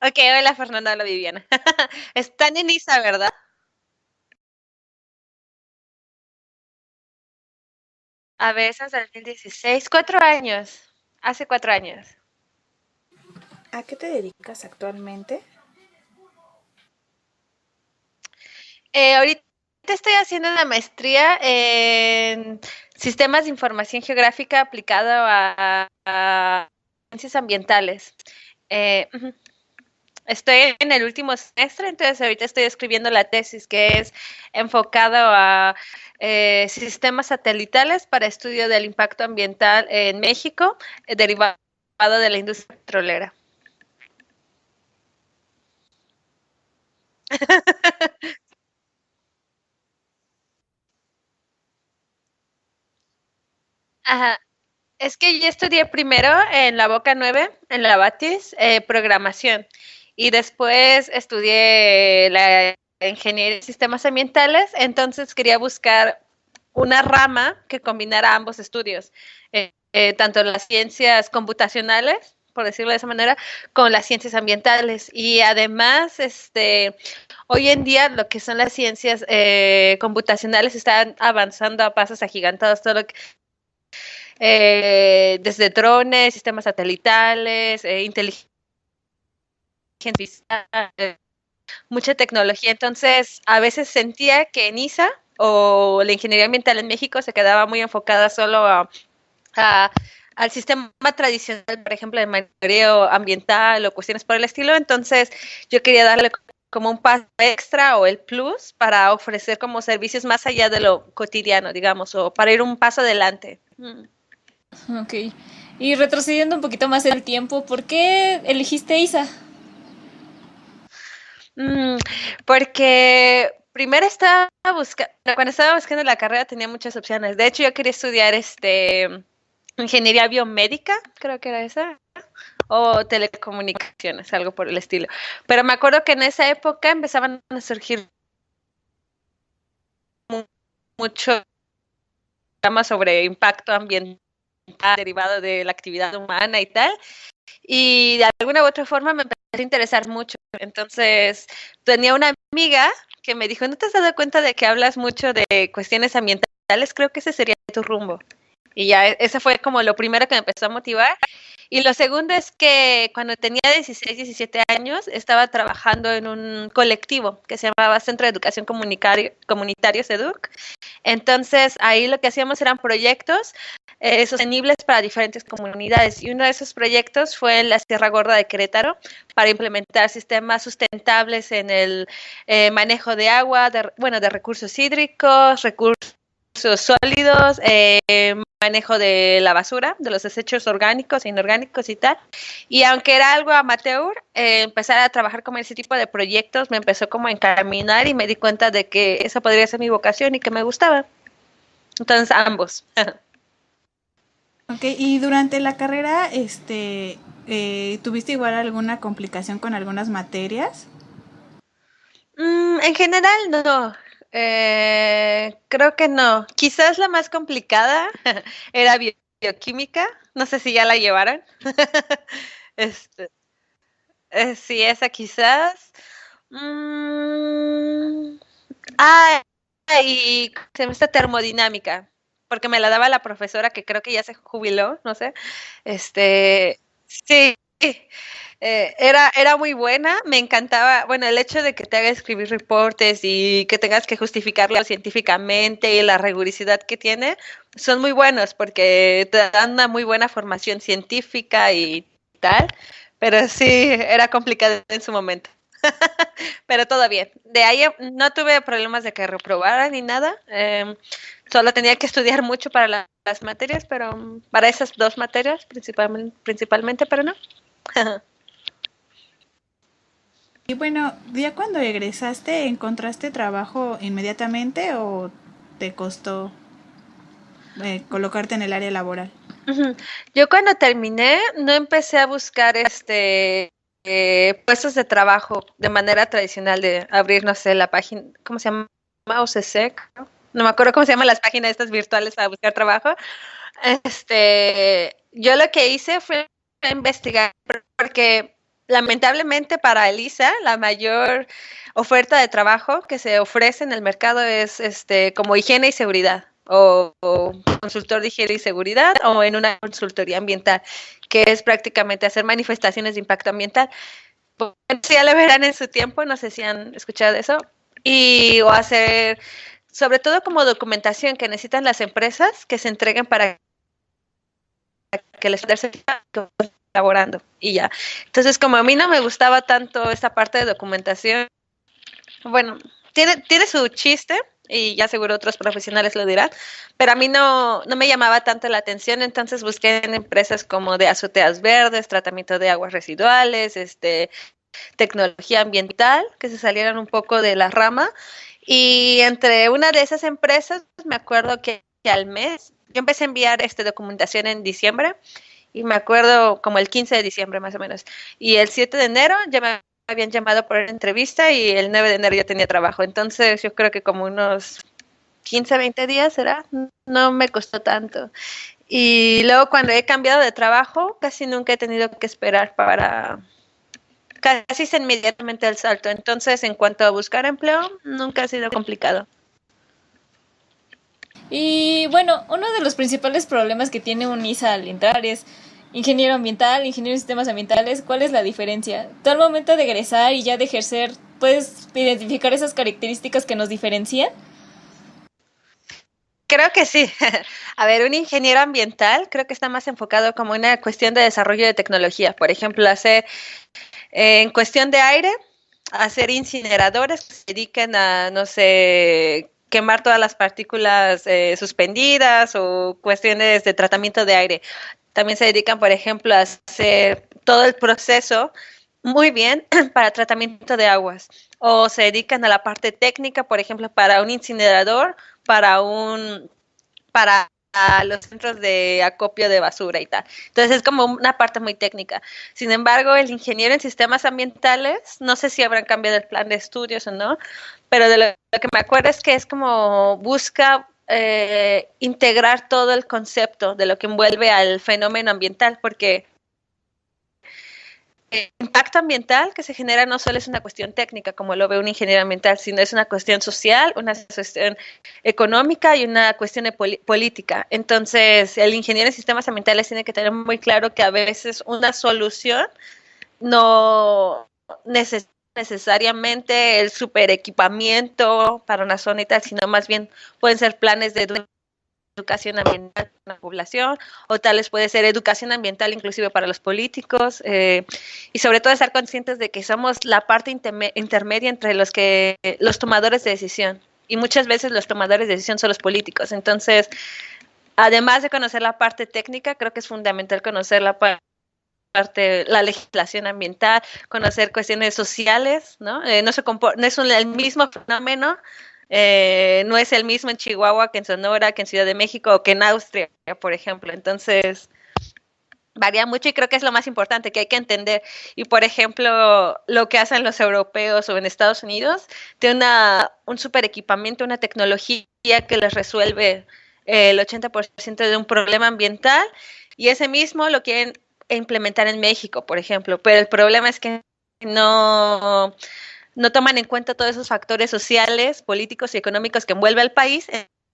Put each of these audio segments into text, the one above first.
Ok, hola Fernanda, hola Viviana. Están en ISA, ¿verdad? A veces 2016, 4 años. Hace 4 años. ¿A qué te dedicas actualmente? Ahorita estoy haciendo una maestría en sistemas de información geográfica aplicado a ciencias ambientales. Ujú. Estoy en el último semestre, entonces ahorita estoy escribiendo la tesis que es enfocado a sistemas satelitales para estudio del impacto ambiental en México, derivado de la industria petrolera. Ajá. Es que yo estudié primero en la Boca 9, en la Batis, programación. Y después estudié la ingeniería de sistemas ambientales. Entonces quería buscar una rama que combinara ambos estudios, tanto las ciencias computacionales, por decirlo de esa manera, con las ciencias ambientales. Y además, hoy en día lo que son las ciencias computacionales están avanzando a pasos agigantados. Todo lo que desde drones, sistemas satelitales, inteligencia artificial, mucha tecnología. Entonces, a veces sentía que en ISA o la ingeniería ambiental en México se quedaba muy enfocada solo a, al sistema tradicional, por ejemplo, de monitoreo ambiental o cuestiones por el estilo. Entonces, yo quería darle como un paso extra o el plus para ofrecer como servicios más allá de lo cotidiano, digamos, o para ir un paso adelante. Ok. Y retrocediendo un poquito más el tiempo, ¿por qué elegiste ISA? Mm, Porque primero estaba buscando, cuando estaba buscando la carrera tenía muchas opciones. De hecho, yo quería estudiar ingeniería biomédica, creo que era esa, o telecomunicaciones, algo por el estilo. Pero me acuerdo que en esa época empezaban a surgir muchos temas sobre impacto ambiental derivado de la actividad humana y tal. Y de alguna u otra forma me empecé a interesar mucho. Entonces, tenía una amiga que me dijo, ¿no te has dado cuenta de que hablas mucho de cuestiones ambientales? Creo que ese sería tu rumbo. Y ya, ese fue como lo primero que me empezó a motivar. Y lo segundo es que cuando tenía 16, 17 años, estaba trabajando en un colectivo que se llamaba Centro de Educación Comunitario SEDUC. Entonces, ahí lo que hacíamos eran proyectos sostenibles para diferentes comunidades. Y uno de esos proyectos fue en la Sierra Gorda de Querétaro para implementar sistemas sustentables en el manejo de agua, bueno, de recursos hídricos, recursos sólidos, manejo de la basura, de los desechos orgánicos e inorgánicos y tal. Y aunque era algo amateur, empezar a trabajar con ese tipo de proyectos me empezó como a encaminar y me di cuenta de que esa podría ser mi vocación y que me gustaba. Entonces, ambos. Ok, y durante la carrera, ¿tuviste igual alguna complicación con algunas materias? En general, no. Creo que no. Quizás la más complicada era bioquímica. No sé si ya la llevaron. Este, sí, esa quizás. Mm, ah, y se me está termodinámica, porque me la daba la profesora que creo que ya se jubiló, no sé. Sí, era muy buena, me encantaba, bueno, el hecho de que te haga escribir reportes y que tengas que justificarlo científicamente y la rigurosidad que tiene, son muy buenos porque te dan una muy buena formación científica y tal, pero sí, era complicado en su momento. Pero todo bien. De ahí no tuve problemas de que reprobara ni nada. Solo tenía que estudiar mucho para las materias, pero para esas dos materias principalmente, pero no. Y bueno, ya cuando egresaste, ¿encontraste trabajo inmediatamente o te costó colocarte en el área laboral? Ujú. Yo cuando terminé no empecé a buscar puestos de trabajo de manera tradicional de abrir, no sé, la página, ¿cómo se llama? OCC, creo. No me acuerdo cómo se llaman las páginas estas virtuales para buscar trabajo. Yo lo que hice fue investigar porque lamentablemente para Elisa, la mayor oferta de trabajo que se ofrece en el mercado es como higiene y seguridad, o consultor de higiene y seguridad, o en una consultoría ambiental, que es prácticamente hacer manifestaciones de impacto ambiental. Pues, ya lo verán en su tiempo, no sé si han escuchado de eso, o hacer, sobre todo como documentación que necesitan las empresas que se entreguen para que les den elaborando y ya. Entonces, como a mí no me gustaba tanto esta parte de documentación, bueno, tiene su chiste y ya seguro otros profesionales lo dirán, pero a mí no me llamaba tanto la atención, entonces busqué en empresas como de azoteas verdes, tratamiento de aguas residuales, tecnología ambiental, que se salieran un poco de la rama, y entre una de esas empresas, me acuerdo que al mes, yo empecé a enviar documentación en diciembre, y me acuerdo como el 15 de diciembre más o menos, y el 7 de enero ya me habían llamado por entrevista y el 9 de enero ya tenía trabajo, entonces yo creo que como unos 15, 20 días, ¿será? No me costó tanto. Y luego cuando he cambiado de trabajo, casi nunca he tenido que esperar casi es inmediatamente el salto. Entonces, en cuanto a buscar empleo, nunca ha sido complicado. Y bueno, uno de los principales problemas que tiene un ISA al entrar es ingeniero ambiental, ingeniero de sistemas ambientales. ¿Cuál es la diferencia? Tú al momento de egresar y ya de ejercer, ¿puedes identificar esas características que nos diferencian? Creo que sí. A ver, un ingeniero ambiental creo que está más enfocado como una cuestión de desarrollo de tecnología. Por ejemplo, hacer en cuestión de aire, hacer incineradores que se dediquen a, no sé, quemar todas las partículas suspendidas o cuestiones de tratamiento de aire. También se dedican, por ejemplo, a hacer todo el proceso muy bien para tratamiento de aguas. O se dedican a la parte técnica, por ejemplo, para un incinerador, para los centros de acopio de basura y tal. Entonces es como una parte muy técnica. Sin embargo, el ingeniero en sistemas ambientales, no sé si habrán cambiado el plan de estudios o no, pero de lo que me acuerdo es que es como busca integrar todo el concepto de lo que envuelve al fenómeno ambiental, porque el impacto ambiental que se genera no solo es una cuestión técnica, como lo ve un ingeniero ambiental, sino es una cuestión social, una cuestión económica y una cuestión de política. Entonces, el ingeniero en sistemas ambientales tiene que tener muy claro que a veces una solución no necesariamente el super equipamiento para una zona y tal, sino más bien pueden ser planes de educación ambiental para la población, o tal vez puede ser educación ambiental inclusive para los políticos, y sobre todo estar conscientes de que somos la parte intermedia entre los tomadores de decisión, y muchas veces los tomadores de decisión son los políticos. Entonces, además de conocer la parte técnica, creo que es fundamental conocer la legislación ambiental, conocer cuestiones sociales, ¿no? No es el mismo fenómeno. No es el mismo en Chihuahua que en Sonora, que en Ciudad de México o que en Austria, por ejemplo. Entonces, varía mucho y creo que es lo más importante que hay que entender. Y, por ejemplo, lo que hacen los europeos o en Estados Unidos, tiene un super equipamiento, una tecnología que les resuelve el 80% de un problema ambiental, y ese mismo lo quieren implementar en México, por ejemplo. Pero el problema es que no toman en cuenta todos esos factores sociales, políticos y económicos que envuelve al país.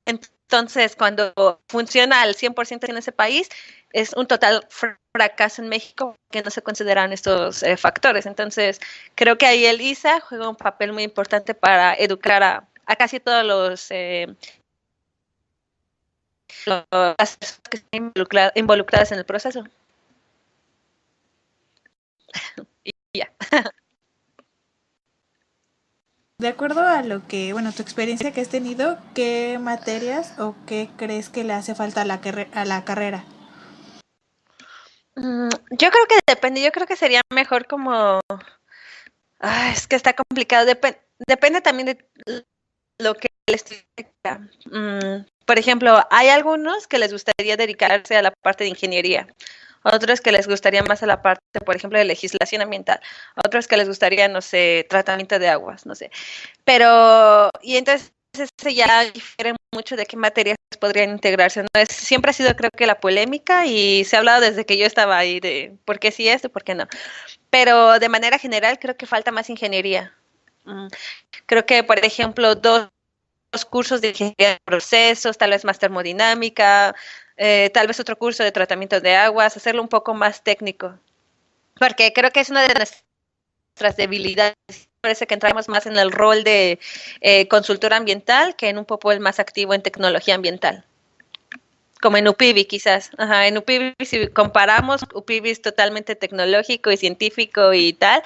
Entonces, cuando funciona al 100% en ese país, es un total fracaso en México que no se consideran estos factores. Entonces, creo que ahí el ISA juega un papel muy importante para educar a casi todos las personas que están involucradas en el proceso. Y ya. De acuerdo a lo que, bueno, tu experiencia que has tenido, ¿qué materias o qué crees que le hace falta a la carrera? Yo creo que depende, yo creo que sería mejor como... es que está complicado, depende también de lo que el estudiante quiera. Por ejemplo, hay algunos que les gustaría dedicarse a la parte de ingeniería, otros que les gustaría más a la parte, por ejemplo, de legislación ambiental, otros que les gustaría, no sé, tratamiento de aguas, no sé. Pero, y entonces ese ya difiere mucho de qué materias podrían integrarse, ¿no? Siempre ha sido, creo que, la polémica y se ha hablado desde que yo estaba ahí de por qué sí esto y por qué no. Pero de manera general creo que falta más ingeniería. Creo que, por ejemplo, dos cursos de ingeniería de procesos, tal vez más termodinámica, tal vez otro curso de tratamiento de aguas, hacerlo un poco más técnico. Porque creo que es una de nuestras debilidades. Parece que entramos más en el rol de consultor ambiental que en un papel más activo en tecnología ambiental. Como en UPIBI quizás. Ajá, en UPIBI, si comparamos, UPIBI es totalmente tecnológico y científico y tal.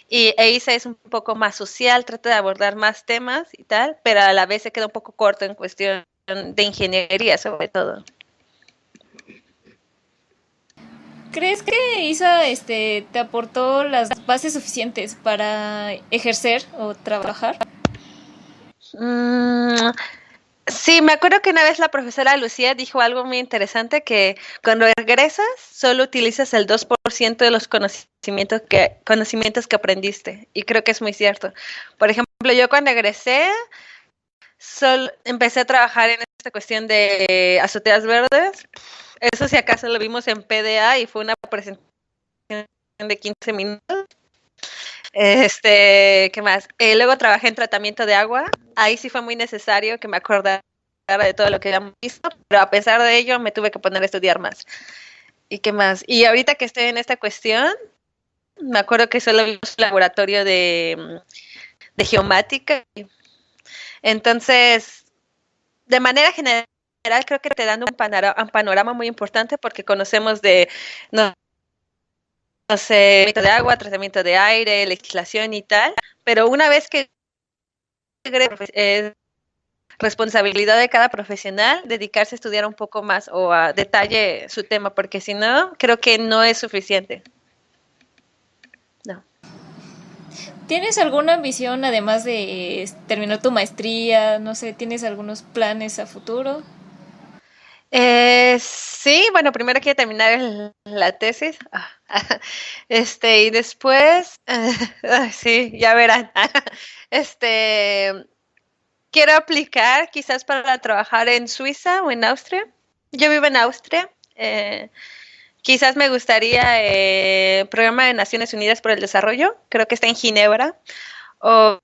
Y EISA es un poco más social, trata de abordar más temas y tal, pero a la vez se queda un poco corto en cuestión de ingeniería sobre todo. ¿Crees que ISA te aportó las bases suficientes para ejercer o trabajar? Sí, me acuerdo que una vez la profesora Lucía dijo algo muy interesante, que cuando regresas solo utilizas el 2% de los conocimientos que aprendiste, y creo que es muy cierto. Por ejemplo, yo cuando egresé solo empecé a trabajar en esta cuestión de azoteas verdes. Eso si acaso lo vimos en PDA y fue una presentación de 15 minutos. ¿Qué más? Luego trabajé en tratamiento de agua. Ahí sí fue muy necesario que me acordara de todo lo que habíamos visto, pero a pesar de ello me tuve que poner a estudiar más. ¿Y qué más? Y ahorita que estoy en esta cuestión, me acuerdo que solo vimos un laboratorio de geomática. Entonces, de manera general, creo que te dan un panorama muy importante porque conocemos de, no sé, tratamiento de agua, tratamiento de aire, legislación y tal, pero una vez que es responsabilidad de cada profesional dedicarse a estudiar un poco más o a detalle su tema, porque si no, creo que no es suficiente. No. ¿Tienes alguna ambición además de terminar tu maestría? No sé, ¿tienes algunos planes a futuro? Sí, bueno, primero quiero terminar la tesis. Y después, sí, ya verán. Quiero aplicar quizás para trabajar en Suiza o en Austria. Yo vivo en Austria. Quizás me gustaría el Programa de Naciones Unidas por el Desarrollo. Creo que está en Ginebra. O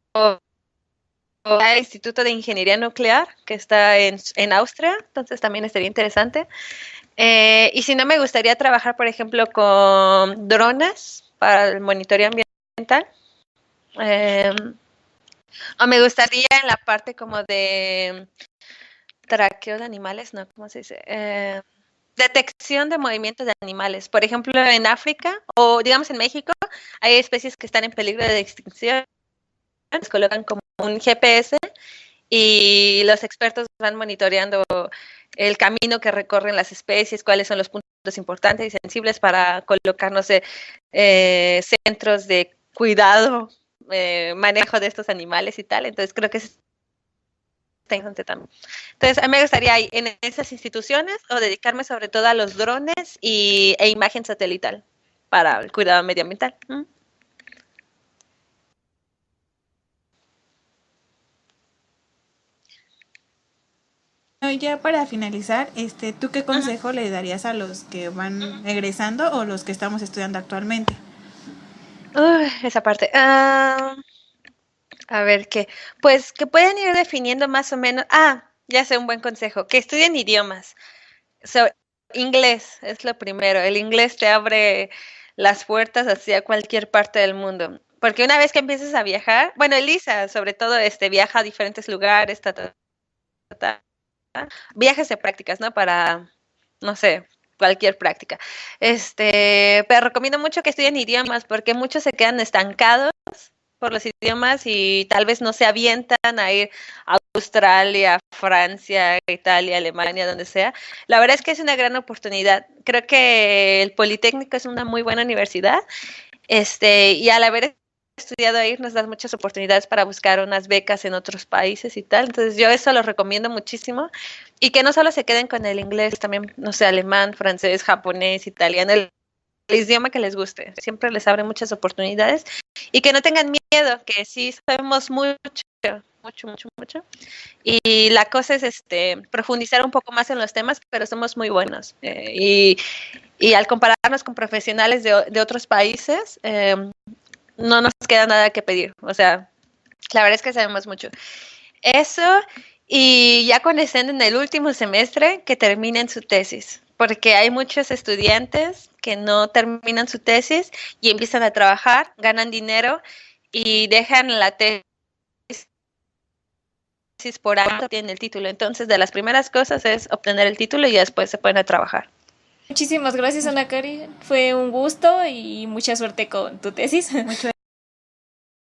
el Instituto de Ingeniería Nuclear, que está en Austria. Entonces también estaría interesante. Y si no, me gustaría trabajar, por ejemplo, con drones para el monitoreo ambiental. O me gustaría en la parte como de traqueo de animales, ¿no? ¿Cómo se dice? Detección de movimientos de animales. Por ejemplo, en África o digamos en México, hay especies que están en peligro de extinción. Les colocan como un GPS y los expertos van monitoreando el camino que recorren las especies, cuáles son los puntos importantes y sensibles para colocar, no sé, centros de cuidado, manejo de estos animales y tal. Entonces creo que es interesante también. Entonces a mí me gustaría ir en esas instituciones o dedicarme sobre todo a los drones e imagen satelital para el cuidado medioambiental. Ya para finalizar, ¿tú qué consejo le darías a los que van egresando o los que estamos estudiando actualmente? Esa parte. A ver, pues que pueden ir definiendo más o menos. Ya sé un buen consejo, que estudien idiomas. Inglés es lo primero. El inglés te abre las puertas hacia cualquier parte del mundo. Porque una vez que empiezas a viajar, bueno, Elisa, sobre todo, viaja a diferentes lugares, viajes de prácticas, ¿no? Para, no sé, cualquier práctica. Pero recomiendo mucho que estudien idiomas porque muchos se quedan estancados por los idiomas y tal vez no se avientan a ir a Australia, Francia, Italia, Alemania, donde sea. La verdad es que es una gran oportunidad. Creo que el Politécnico es una muy buena universidad, y al haber estudiado ahí nos dan muchas oportunidades para buscar unas becas en otros países y tal. Entonces yo eso lo recomiendo muchísimo y que no solo se queden con el inglés, también, no sé, alemán, francés, japonés, italiano, el idioma que les guste. Siempre les abre muchas oportunidades y que no tengan miedo, que sí sabemos mucho, mucho, mucho, mucho. Y la cosa es profundizar un poco más en los temas, pero somos muy buenos. Y al compararnos con profesionales de otros países, no nos queda nada que pedir. O sea, la verdad es que sabemos mucho. Eso, y ya cuando estén en el último semestre, que terminen su tesis. Porque hay muchos estudiantes que no terminan su tesis y empiezan a trabajar, ganan dinero y dejan la tesis por alto, tienen el título. Entonces, de las primeras cosas es obtener el título y después se ponen a trabajar. Muchísimas gracias, Ana Cari. Fue un gusto y mucha suerte con tu tesis. Mucho